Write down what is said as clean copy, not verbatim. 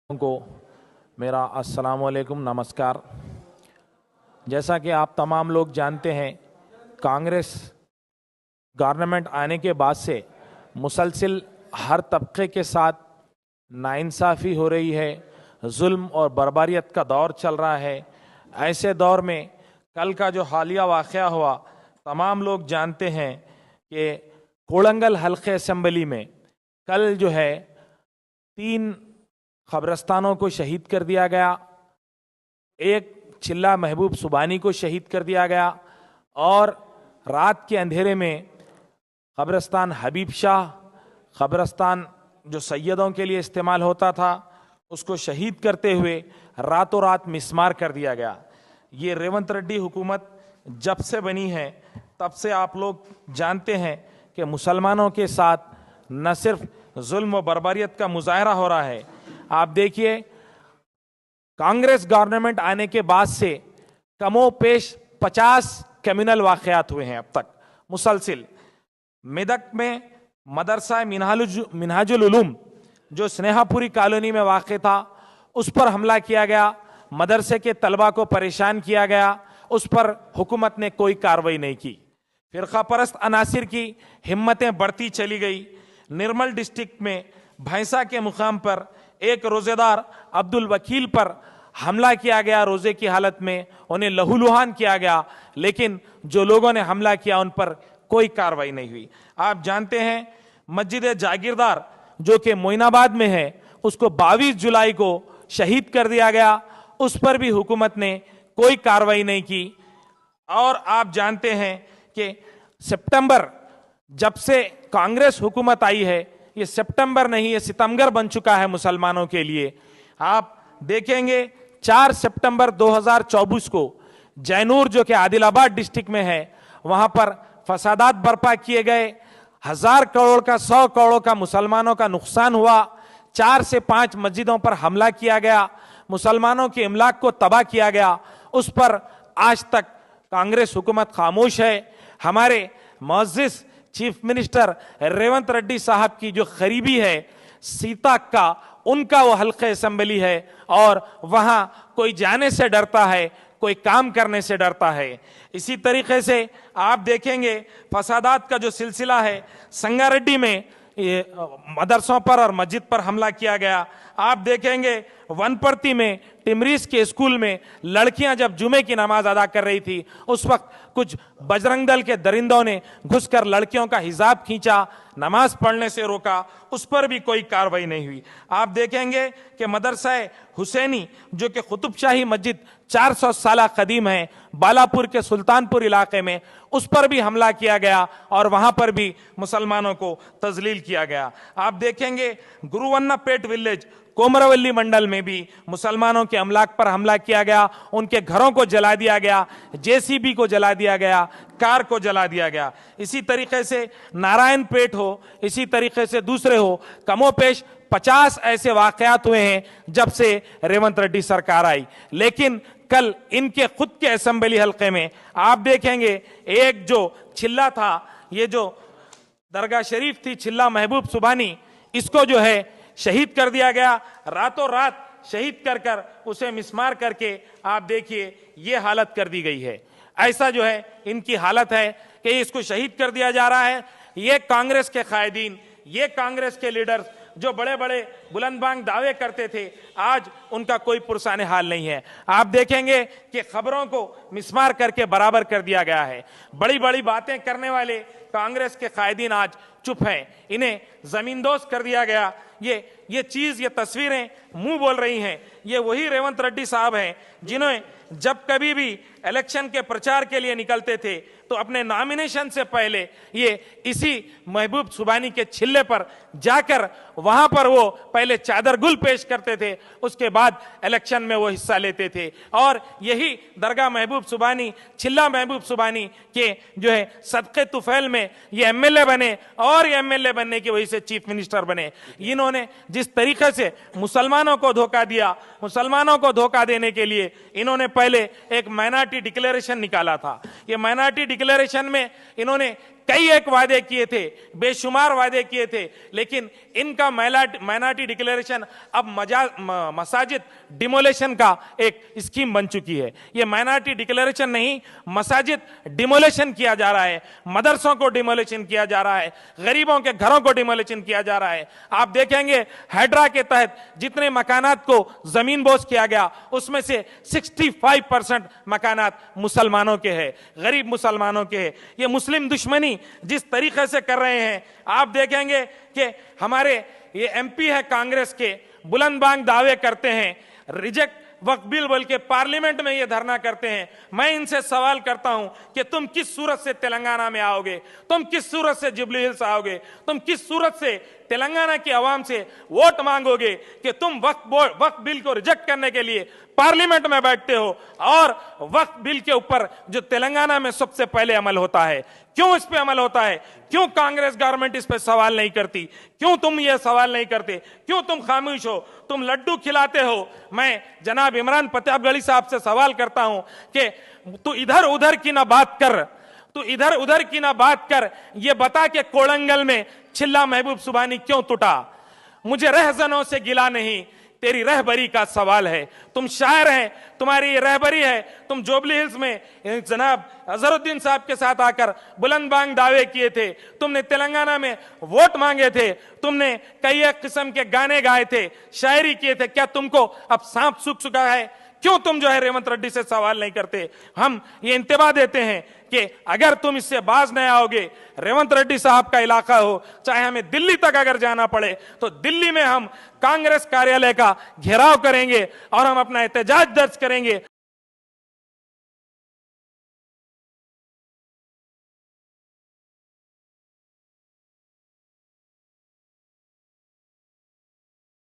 को मेरा अस्सलाम वालेकुम नमस्कार। जैसा कि आप तमाम लोग जानते हैं, कांग्रेस गवर्नमेंट आने के बाद से मुसलसिल हर तबके के साथ नाइंसाफ़ी हो रही है, जुल्म और बर्बरियत का दौर चल रहा है। ऐसे दौर में कल का जो हालिया वाक़या हुआ, तमाम लोग जानते हैं कि कोड़ंगल हल्के असेंबली में कल जो है 3 खबरस्तानों को शहीद कर दिया गया, एक चिल्ला महबूब सुबानी को शहीद कर दिया गया और रात के अंधेरे में खबरस्तान हबीब शाह, खबरस्तान जो सैयदों के लिए इस्तेमाल होता था, उसको शहीद करते हुए रातों रात मिस्मार कर दिया गया। ये रेवंत रेड्डी हुकूमत जब से बनी है तब से आप लोग जानते हैं कि मुसलमानों के साथ न सिर्फ जुल्म व बर्बरियत का मुजाहरा हो रहा है। आप देखिए, कांग्रेस गवर्नमेंट आने के बाद से कमोपेश 50 कम्युनल वाकयात हुए हैं अब तक मुसलसिल। मेदक में मदरसा मिनहाजुल उलूम जो स्नेहापुरी कॉलोनी में वाक़ था, उस पर हमला किया गया, मदरसे के तलबा को परेशान किया गया, उस पर हुकूमत ने कोई कार्रवाई नहीं की। फिरका परस्त अनासिर की हिम्मतें बढ़ती चली गई। निर्मल डिस्ट्रिक्ट में भैंसा के मुकाम पर एक रोजेदार अब्दुल वकील पर हमला किया गया, रोजे की हालत में उन्हें लहूलुहान किया गया, लेकिन जो लोगों ने हमला किया उन पर कोई कार्रवाई नहीं हुई। आप जानते हैं, मस्जिद जागीरदार जो कि मोइनाबाद में है, उसको 22 जुलाई को शहीद कर दिया गया, उस पर भी हुकूमत ने कोई कार्रवाई नहीं की। और आप जानते हैं कि सितंबर, जब से कांग्रेस हुकूमत आई है, ये सितंबर नहीं, ये सितंबर बन चुका है मुसलमानों के लिए। आप देखेंगे 4 सितंबर 2024 को जैनूर जो कि आदिलाबाद डिस्ट्रिक्ट में है, वहां पर फसादात बर्पा किए गए, 1000 करोड़ का 100 करोड़ का मुसलमानों का नुकसान हुआ। 4 से 5 मस्जिदों पर हमला किया गया, मुसलमानों के इमलाक को तबाह किया गया। उस पर आज तक कांग्रेस हुकूमत खामोश है। हमारे मुअज़्ज़िज़ चीफ मिनिस्टर रेवंत रेड्डी साहब की जो करीबी है सीता का, उनका वो हल्के असेंबली है और वहां कोई जाने से डरता है, कोई काम करने से डरता है। इसी तरीके से आप देखेंगे फसादात का जो सिलसिला है, संगारेड्डी में मदरसों पर और मस्जिद पर हमला किया गया। आप देखेंगे वनपर्ती में टिमरीज के स्कूल में लड़कियां जब जुमे की नमाज अदा कर रही थी, उस वक्त कुछ बजरंग दल के दरिंदों ने घुसकर लड़कियों का हिजाब खींचा, नमाज पढ़ने से रोका, उस पर भी कोई कार्रवाई नहीं हुई। आप देखेंगे कि मदरसा हुसैनी जो कि कुतुबशाही मस्जिद 400 साल कदीम है, बालापुर के सुल्तानपुर इलाके में, उस पर भी हमला किया गया और वहां पर भी मुसलमानों को तजलील किया गया। आप देखेंगे गुरुवन्नापेट विलेज कोमरवल्ली मंडल में भी मुसलमानों के अमलाक पर हमला किया गया, उनके घरों को जला दिया गया, जेसीबी को जला दिया गया, कार को जला दिया गया। इसी तरीके से नारायणपेट हो, इसी तरीके से दूसरे हो, कमोपेश 50 ऐसे वाकयात हुए हैं जब से रेवंत रेड्डी सरकार आई। लेकिन कल इनके खुद के असेंबली हल्के में आप देखेंगे, एक जो चिल्ला था, ये जो दरगाह शरीफ थी चिल्ला महबूब सुबानी, इसको जो है शहीद कर दिया गया। रातों रात शहीद कर कर उसे मिस्मार करके आप देखिए ये हालत कर दी गई है। ऐसा जो है इनकी हालत है कि इसको शहीद कर दिया जा रहा है। ये कांग्रेस के कायदीन, ये कांग्रेस के लीडर्स जो बड़े बड़े बुलंदबांग दावे करते थे, आज उनका कोई पुरसाने हाल नहीं है। आप देखेंगे कि खबरों को मिस्मार करके बराबर कर दिया गया है। बड़ी बड़ी बातें करने वाले कांग्रेस के कायदीन आज चुप हैं, इन्हें जमींदोज कर दिया गया। ये चीज, ये तस्वीरें मुंह बोल रही हैं। ये वही रेवंत रेड्डी साहब हैं जिन्होंने जब कभी भी इलेक्शन के प्रचार के लिए निकलते थे तो अपने नॉमिनेशन से पहले ये इसी महबूब सुबानी के चिल्ले पर जाकर वहां पर वो पहले चादर गुल पेश करते थे, उसके बाद इलेक्शन में वो हिस्सा लेते थे। और यही दरगाह महबूब सुबानी, चिल्ला महबूब सुबानी के जो है सदक़े तुफैल में ये एमएलए बने और ये एमएलए बनने की वजह से चीफ मिनिस्टर बने। इन्होंने जिस तरीके से मुसलमानों को धोखा दिया, मुसलमानों को धोखा देने के लिए इन्होंने पहले एक माइनॉरिटी डिक्लेरेशन निकाला था। ये माइनॉरिटी डिक्लेरेशन में इन्होंने कई एक वादे किए थे, बेशुमार वादे किए थे, लेकिन इनका माइनॉरिटी डिक्लेरेशन अब मसाजिद डिमोलेशन का एक स्कीम बन चुकी है। ये माइनॉरिटी डिक्लेरेशन नहीं, मसाजिद डिमोलेशन किया जा रहा है, मदरसों को डिमोलेशन किया जा रहा है, गरीबों के घरों को डिमोलेशन किया जा रहा है। आप देखेंगे हैड्रा के तहत जितने मकानात को जमीन बोझ किया गया, उसमें से 65% मकानात मुसलमानों के हैं, गरीब मुसलमानों के हैं। ये मुस्लिम दुश्मनी जिस तरीके से कर रहे हैं, आप देखेंगे कि हमारे ये एमपी है कांग्रेस के, बुलंदबांग दावे करते हैं, रिजेक्ट वक्फ बिल बोल के पार्लियामेंट में ये धरना करते हैं। मैं इनसे सवाल करता हूं कि तुम किस सूरत से तेलंगाना में आओगे, तुम किस सूरत से जुबली हिल्स आओगे, तुम किस सूरत से तेलंगाना की आवाम से वोट मांगोगे कि तुम वक्फ बिल को रिजेक्ट करने के लिए पार्लियामेंट में बैठते हो, और वक्फ बिल के ऊपर जो तेलंगाना में सबसे पहले अमल होता है, क्यों इस पे अमल होता है? क्यों कांग्रेस गवर्नमेंट इस पे सवाल नहीं करती? क्यों तुम ये सवाल नहीं करते? क्यों तुम खामोश हो? तुम लड्डू खिलाते हो। मैं जनाब इमरान प्रतापगढ़ी साहब से सवाल करता हूं कि तू इधर उधर की ना बात कर, तू इधर उधर की ना बात कर, ये बता के कोड़ंगल में चिल्ला महबूब सुबानी क्यों टूटा? मुझे रहजनों से गिला नहीं, तेरी रहबरी का सवाल है। तुम शायर हैं, तुम्हारी ये रहबरी है। तुम जोबली हिल्स में जनाब अजहरुद्दीन साहब के साथ आकर बुलंदबांग दावे किए थे, तुमने तेलंगाना में वोट मांगे थे, तुमने कई एक किस्म के गाने गाए थे, शायरी किए थे। क्या तुमको अब सांप सूख चुका है? क्यों तुम जो है रेवंत रेड्डी से सवाल नहीं करते? हम ये इंतबा देते हैं कि अगर तुम इससे बाज नहीं आओगे, रेवंत रेड्डी साहब का इलाका हो, चाहे हमें दिल्ली तक अगर जाना पड़े, तो दिल्ली में हम कांग्रेस कार्यालय का घेराव करेंगे और हम अपना एहतजाज दर्ज करेंगे